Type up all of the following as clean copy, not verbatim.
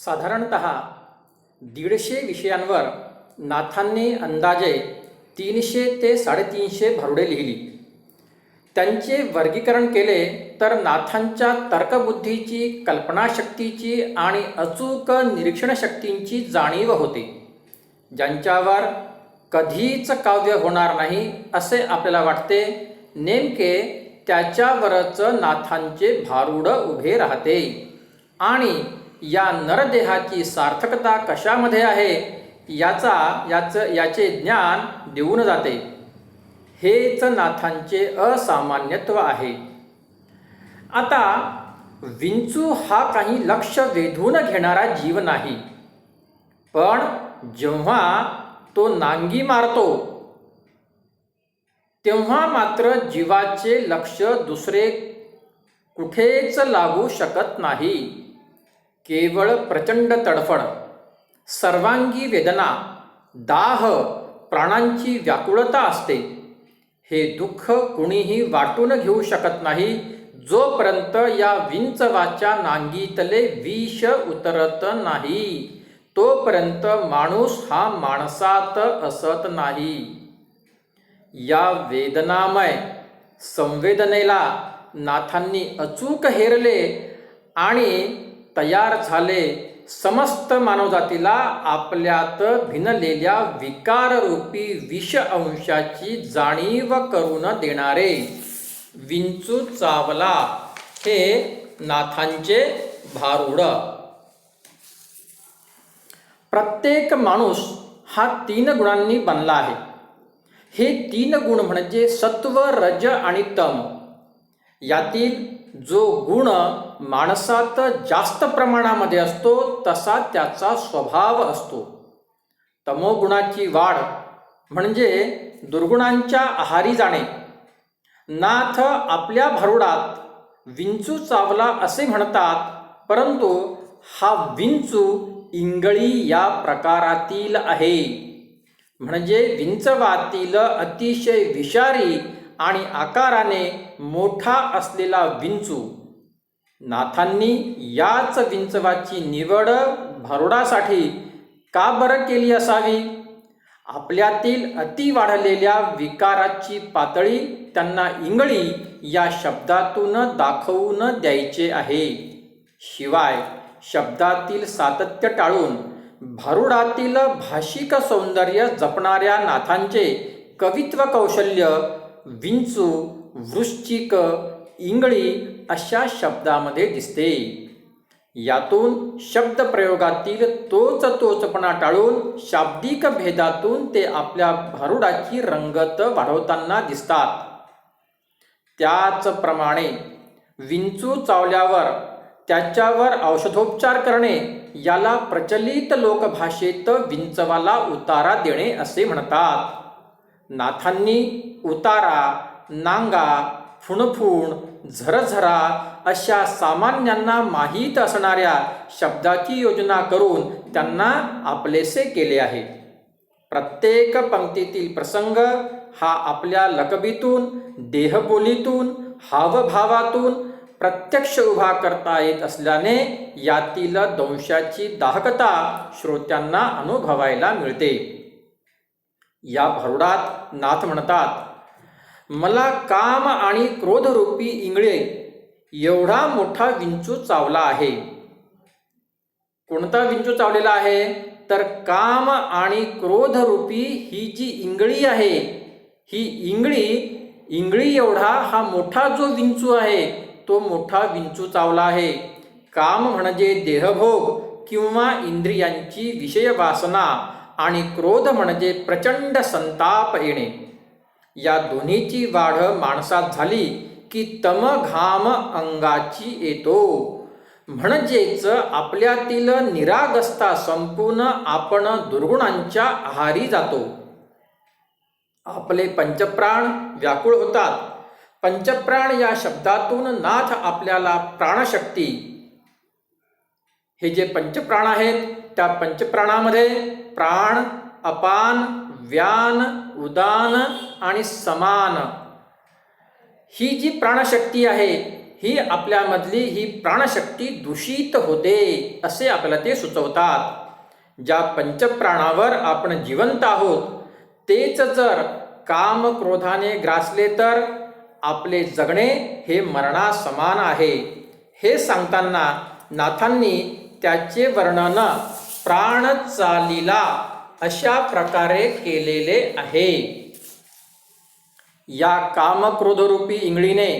साधारणतः 150 विषयांवर नाथांनी अंदाजे 300 ते 350 भारुडे लिहिली. त्यांचे वर्गीकरण केले तर नाथांच्या तर्कबुद्धीची, कल्पनाशक्तीची आणि अचूक निरीक्षणशक्तींची जाणीव होते, ज्यांच्यावर कधीच काव्य होणार नाही असे आपल्याला वाटते. नेमके त्याच्यावरच नाथांचे भारूड उभे राहते आणि या नरदेहाची सार्थकता कशामध्ये आहे याचे ज्ञान देऊन जाते. हेच नाथांचे असामान्यत्व आहे. आता विंचू हा काही लक्ष वेधून घेणारा जीव नाही, पण जेव्हा तो नांगी मारतो तेव्हा मात्र जीवाचे लक्ष दुसरे कुठेच लागू शकत नाही. केवळ प्रचंड तडफड, सर्वांगी वेदना, दाह, प्राणांची व्याकुळता असते. हे दुःख कुणीही वाटून घेऊ शकत नाही जोपर्यंत या विंचवाच्या नांगीतले विष उतरत नाही, तोपर्यंत माणूस हा माणसात असत नाही. या वेदनामय संवेदनेला नाथांनी अचूक हेरले आणि तयार झाले समस्त मानवजातीला आपल्यात भिनलेल्या विकाररूपी विष अंशाची जाणीव करून देणारे. विंचू चावला हे नाथांचे भारूड. प्रत्येक माणूस हा 3 गुणांनी बनला आहे. हे 3 गुण म्हणजे सत्व, रज आणि तम. यातील जो गुण माणसात जास्त प्रमाणामध्ये असतो तसा त्याचा स्वभाव असतो. तमोगुणाची वाढ म्हणजे दुर्गुणांच्या आहारी जाणे. नाथ आपल्या भारुडात विंचू चावला असे म्हणतात, परंतु हा विंचू इंगळी या प्रकारातील आहे. म्हणजे विंचवातील अतिशय विषारी आणि आकाराने मोठा असलेला विंचू. नाथांनी याच विंचवाची निवड भारुडासाठी का बरं केली असावी? आपल्यातील अति वाढलेल्या विकाराची पातळी त्यांना इंगळी या शब्दातून दाखवून द्यायचे आहे. शिवाय शब्दातील सातत्य टाळून भारुडातील भाषिक सौंदर्य जपणाऱ्या नाथांचे कवित्व कौशल्य विंचू, वृश्चिक, इंगळी अशा शब्दामध्ये दिसते. यातून शब्दप्रयोगातील तोचपणा टाळून शाब्दिक भेदातून ते आपल्या भारुडाची रंगत वाढवताना दिसतात. त्याचप्रमाणे विंचू चावल्यावर त्याच्यावर औषधोपचार करणे याला प्रचलित लोकभाषेत विंचवाला उतारा देणे असे म्हणतात. नाथांनी उतारा, नांगा, फुणफुण, झरझरा अशा सामान्यांना माहीत असणाऱ्या शब्दाची योजना करून त्यांना आपलेसे केले आहे. प्रत्येक पंक्तीतील प्रसंग हा आपल्या लकबीतून, देहबोलीतून, हावभावातून प्रत्यक्ष उभा करता येत असल्याने यातील दंशाची दाहकता श्रोत्यांना अनुभवायला मिळते. या भारुडात नाथ म्हणतात, मला काम आणि क्रोधरूपी इंगळे एवढा मोठा विंचू चावला आहे. कोणता विंचू चावलेला आहे? तर काम आणि क्रोधरूपी ही जी इंगळी आहे, ही इंगळी एवढा हा मोठा जो विंचू आहे तो मोठा विंचू चावला आहे. काम म्हणजे देहभोग किंवा इंद्रियांची विषय वासना आणि क्रोध म्हणजे प्रचंड संताप येणे. या दोन्हीची वाढ माणसात झाली की तम घाम अंगाची येतो. म्हणजेच आपल्यातील निरागसता संपून आपण दुर्गुणांच्या आहारी जातो. आपले पंचप्राण व्याकुळ होतात. पंचप्राण या शब्दातून नाथ आपल्याला प्राणशक्ती, हे जे पंचप्राण आहेत त्या पंचप्राणामध्ये प्राण, अपान, व्यान, उदान आणि समान ही जी प्राणशक्ती आहे ही आपल्यामधली ही प्राणशक्ती दूषित होते असे आपल्याला ते सुचवतात. ज्या पंचप्राणावर आपण जिवंत आहोत तेच जर काम क्रोधाने ग्रासले तर आपले जगणे हे मरणासमान आहे. हे सांगताना नाथांनी त्याचे वर्णन प्राणचालीला अशा प्रकारे केलेले आहे. या कामक्रोधरूपी इंगळीने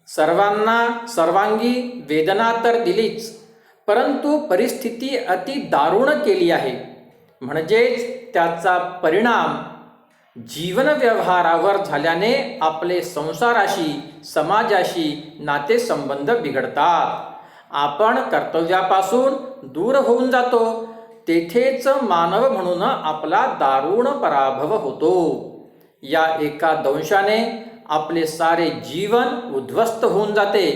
सर्वांना सर्वांगी वेदना तर दिलीच, परंतु परिस्थिती अति दारुण केली आहे. म्हणजेच त्याचा परिणाम जीवन व्यवहारावर झाल्याने आपले संसाराशी समाजाशी नातेसंबंध बिघडतात. आपण कर्तव्यापासून दूर होऊन जातो. तेथेच मानव म्हणून आपला दारुण पराभव होतो. या एका दंशाने आपले सारे जीवन उद्ध्वस्त होऊन जाते.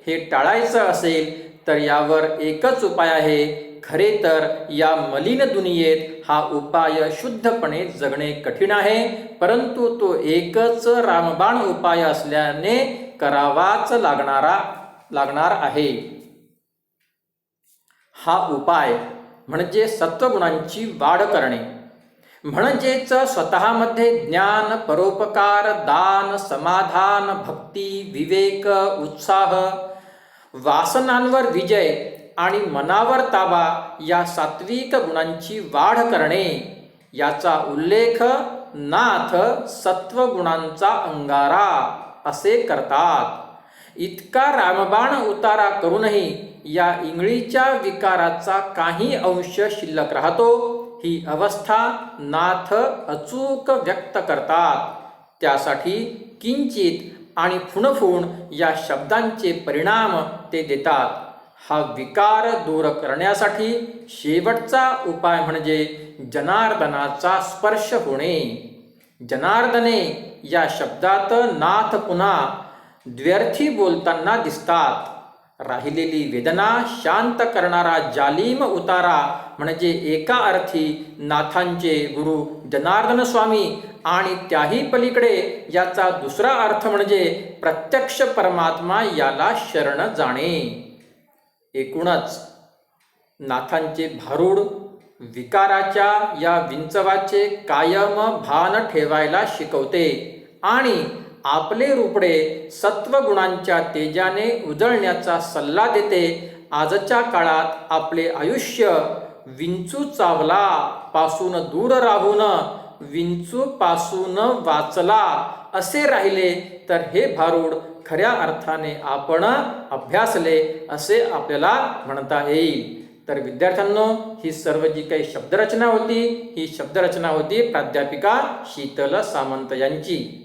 हे टाळायचं असेल तर यावर एकच उपाय आहे. खरे तर या मलिन दुनियेत हा उपाय शुद्धपणे जगणे कठीण आहे, परंतु तो एकच रामबाण उपाय असल्याने करावाच लागणार आहे. हा उपाय म्हणजे सत्वगुणांची वाढ करणे. म्हणजेच स्वतःमध्ये ज्ञान, परोपकार, दान, समाधान, भक्ती, विवेक, उत्साह, वासनांवर विजय आणि मनावर ताबा या सात्विक गुणांची वाढ करणे. याचा उल्लेख नाथ सत्वगुणांचा अंगारा असे करतात. इतका रामबाण उतारा करूनही या इंगळीच्या विकाराचा काही अंश शिल्लक राहतो. ही अवस्था नाथ अचूक व्यक्त करतात. त्यासाठी किंचित आणि फुणफुण या शब्दांचे परिणाम ते देतात. हा विकार दूर करण्यासाठी शेवटचा उपाय म्हणजे जनार्दनाचा स्पर्श होणे. जनार्दने या शब्दात नाथ पुन्हा द्व्यर्थी बोलताना दिसतात. राहिलेली वेदना शांत करणारा जालिम उतारा म्हणजे एका अर्थी नाथांचे गुरु जनार्दन स्वामी आणि त्याही पलीकडे याचा दुसरा अर्थ म्हणजे प्रत्यक्ष परमात्मा याला शरण जाणे. एकूणच नाथांचे भारूड विकाराच्या या विंचवाचे कायम भान ठेवायला शिकवते आणि आपले रूपडे सत्वगुणांच्या तेजाने उजळण्याचा सल्ला देते. आजच्या काळात आपले आयुष्य विंचू चावला पासून दूर राहून विंचू पासून वाचला असे राहिले तर हे भारूड खऱ्या अर्थाने आपण अभ्यासले असे आपल्याला म्हणता येईल. तर विद्यार्थ्यांनो, ही सर्व जी काही शब्दरचना होती ही शब्दरचना होती प्राध्यापिका शीतल सामंत यांची.